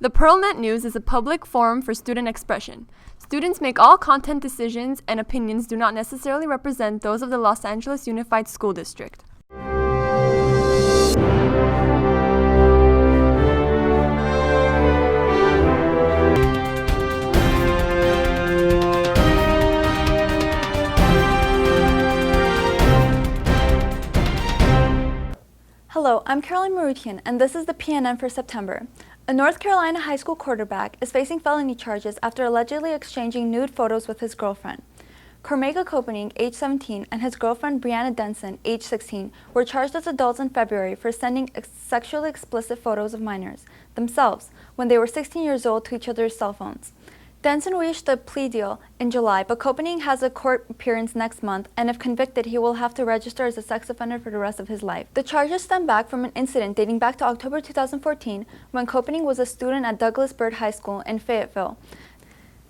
The PearlNet News is a public forum for student expression. Students make all content decisions, and opinions do not necessarily represent those of the Los Angeles Unified School District. Hello, I'm Caroline Marutian, and this is the PNN for September. A North Carolina high school quarterback is facing felony charges after allegedly exchanging nude photos with his girlfriend. Cormega Copening, age 17, and his girlfriend Brianna Denson, age 16, were charged as adults in February for sending sexually explicit photos of minors themselves when they were 16 years old to each other's cell phones. Denson reached a plea deal in July, but Copening has a court appearance next month, and if convicted, he will have to register as a sex offender for the rest of his life. The charges stem back from an incident dating back to October 2014, when Copening was a student at Douglas Byrd High School in Fayetteville.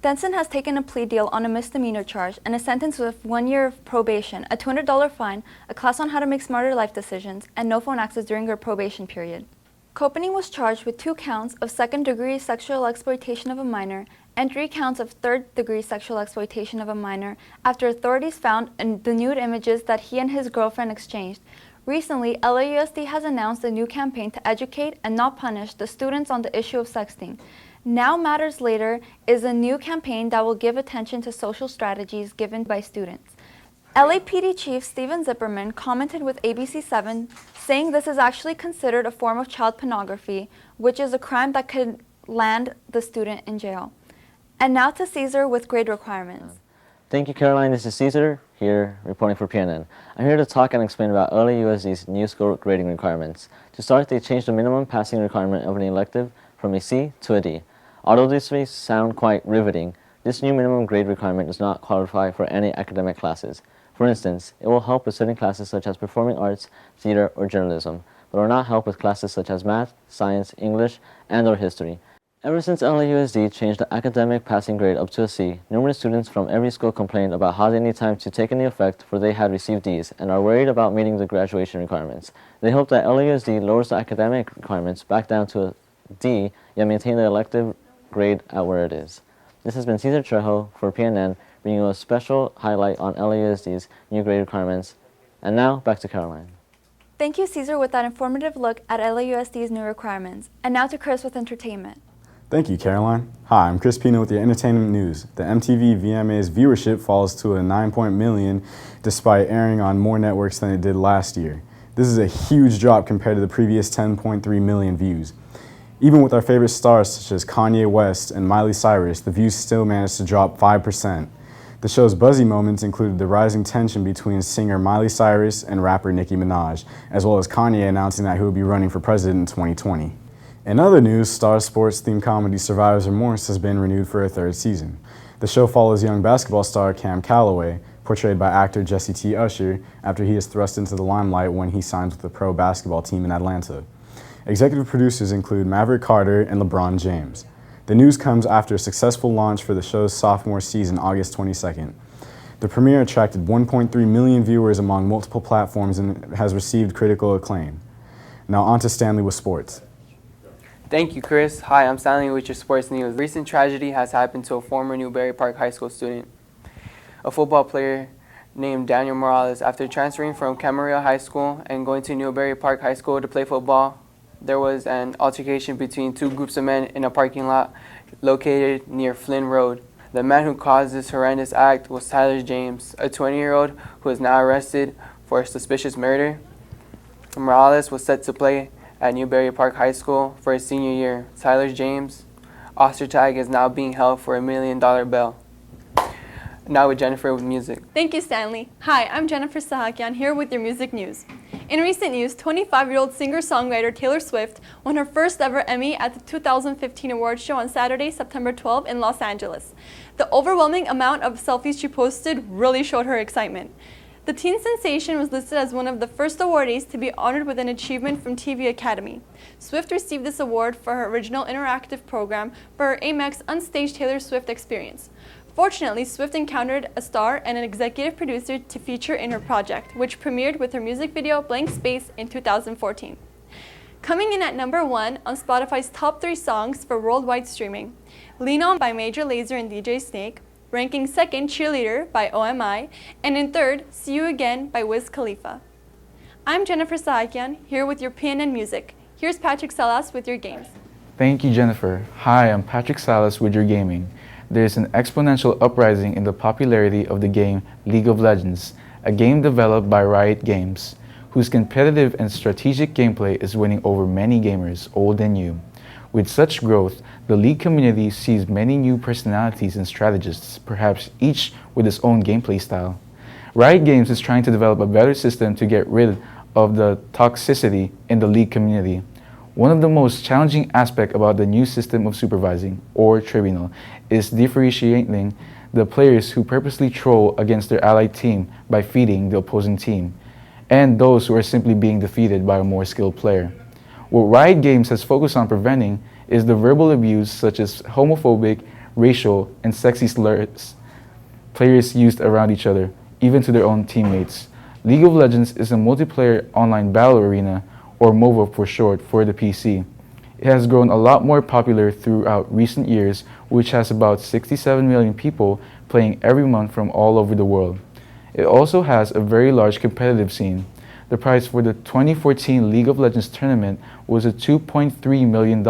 Denson has taken a plea deal on a misdemeanor charge and is sentenced with 1 year of probation, a $200 fine, a class on how to make smarter life decisions, and no phone access during her probation period. Copening was charged with 2 counts of second-degree sexual exploitation of a minor and 3 counts of third-degree sexual exploitation of a minor after authorities found the nude images that he and his girlfriend exchanged. Recently, LAUSD has announced a new campaign to educate and not punish the students on the issue of sexting. Now Matters Later is a new campaign that will give attention to social strategies given by students. LAPD Chief Steven Zipperman commented with ABC7, saying this is actually considered a form of child pornography, which is a crime that could land the student in jail. And now to Caesar with grade requirements. Thank you, Caroline. This is Caesar, here reporting for PNN. I'm here to talk and explain about LAUSD's new school grading requirements. To start, they changed the minimum passing requirement of an elective from a C to a D. Although this may sound quite riveting, this new minimum grade requirement does not qualify for any academic classes. For instance, it will help with certain classes such as performing arts, theater, or journalism, but will not help with classes such as math, science, English, and/or history. Ever since LAUSD changed the academic passing grade up to a C, numerous students from every school complained about how they need time to take into effect for they had received Ds and are worried about meeting the graduation requirements. They hope that LAUSD lowers the academic requirements back down to a D, yet maintain the elective grade at where it is. This has been Cesar Trejo for PNN, bringing you a special highlight on LAUSD's new grade requirements. And now, back to Caroline. Thank you, Caesar, with that informative look at LAUSD's new requirements. And now to Chris with entertainment. Thank you, Caroline. Hi, I'm Chris Pino with your entertainment news. The MTV VMA's viewership falls to a 9 million despite airing on more networks than it did last year. This is a huge drop compared to the previous 10.3 million views. Even with our favorite stars such as Kanye West and Miley Cyrus, the views still managed to drop 5%. The show's buzzy moments included the rising tension between singer Miley Cyrus and rapper Nicki Minaj, as well as Kanye announcing that he would be running for president in 2020. In other news, Starz sports-themed comedy Survivor's Remorse has been renewed for a 3rd season. The show follows young basketball star Cam Calloway, portrayed by actor Jesse T. Usher, after he is thrust into the limelight when he signs with the pro basketball team in Atlanta. Executive producers include Maverick Carter and LeBron James. The news comes after a successful launch for the show's sophomore season August 22nd. The premiere attracted 1.3 million viewers among multiple platforms and has received critical acclaim. Now on to Stanley with sports. Thank you, Chris. Hi, I'm Stanley with your sports news. Recent tragedy has happened to a former Newberry Park High School student, a football player named Daniel Morales. After transferring from Camarillo High School and going to Newberry Park High School to play football, there was an altercation between 2 groups of men in a parking lot located near Flynn Road. The man who caused this horrendous act was Tyler James, a 20-year-old who is now arrested for a suspicious murder. Morales was set to play at Newberry Park High School for his senior year. Tyler James' Ostertag is now being held for $1 million bail. Now with Jennifer with music. Thank you, Stanley. Hi, I'm Jennifer Sahakian, here with your music news. In recent news, 25-year-old singer-songwriter Taylor Swift won her first ever Emmy at the 2015 awards show on Saturday, September 12 in Los Angeles. The overwhelming amount of selfies she posted really showed her excitement. The teen sensation was listed as one of the first awardees to be honored with an achievement from TV Academy. Swift received this award for her original interactive program for her Amex Unstaged Taylor Swift Experience. Fortunately, Swift encountered a star and an executive producer to feature in her project, which premiered with her music video Blank Space in 2014. Coming in at number 1 on Spotify's top 3 songs for worldwide streaming, Lean On by Major Lazer and DJ Snake, ranking second Cheerleader by OMI, and in third, See You Again by Wiz Khalifa. I'm Jennifer Sahakian, here with your PNN Music. Here's Patrick Salas with your games. Thank you, Jennifer. Hi, I'm Patrick Salas with your gaming. There's an exponential uprising in the popularity of the game League of Legends, a game developed by Riot Games, whose competitive and strategic gameplay is winning over many gamers, old and new. With such growth, the League community sees many new personalities and strategists, perhaps each with his own gameplay style. Riot Games is trying to develop a better system to get rid of the toxicity in the League community. One of the most challenging aspects about the new system of supervising, or tribunal, is differentiating the players who purposely troll against their allied team by feeding the opposing team, and those who are simply being defeated by a more skilled player. What Riot Games has focused on preventing is the verbal abuse such as homophobic, racial, and sexy slurs players used around each other, even to their own teammates. League of Legends is a multiplayer online battle arena, or MOBA for short, for the PC. It has grown a lot more popular throughout recent years, which has about 67 million people playing every month from all over the world. It also has a very large competitive scene. The prize for the 2014 League of Legends tournament was at $2.3 million,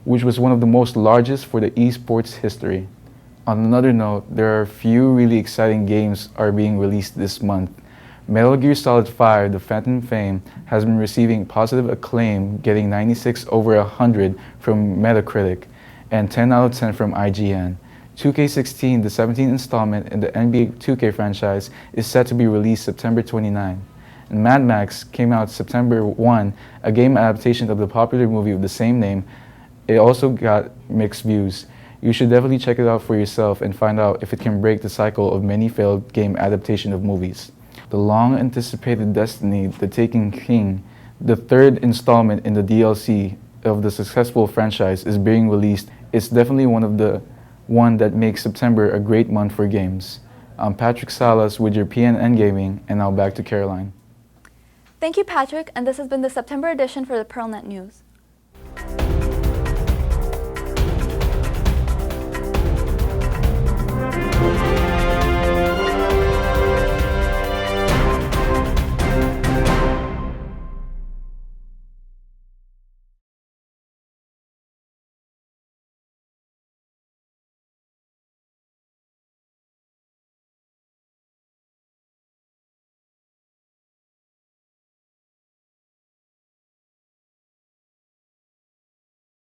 which was one of the most largest for the esports history. On another note, there are a few really exciting games are being released this month. Metal Gear Solid 5: The Phantom Fame has been receiving positive acclaim, getting 96 over 100 from Metacritic and 10 out of 10 from IGN. 2K16, the 17th installment in the NBA 2K franchise, is set to be released September 29. And Mad Max came out September 1, a game adaptation of the popular movie of the same name. It also got mixed views. You should definitely check it out for yourself and find out if it can break the cycle of many failed game adaptation of movies. The long-anticipated Destiny, The Taken King, the third installment in the DLC of the successful franchise, is being released. It's definitely one that makes September a great month for games. I'm Patrick Salas with your PNN Gaming, and now back to Caroline. Thank you, Patrick, and this has been the September edition for the PearlNet News.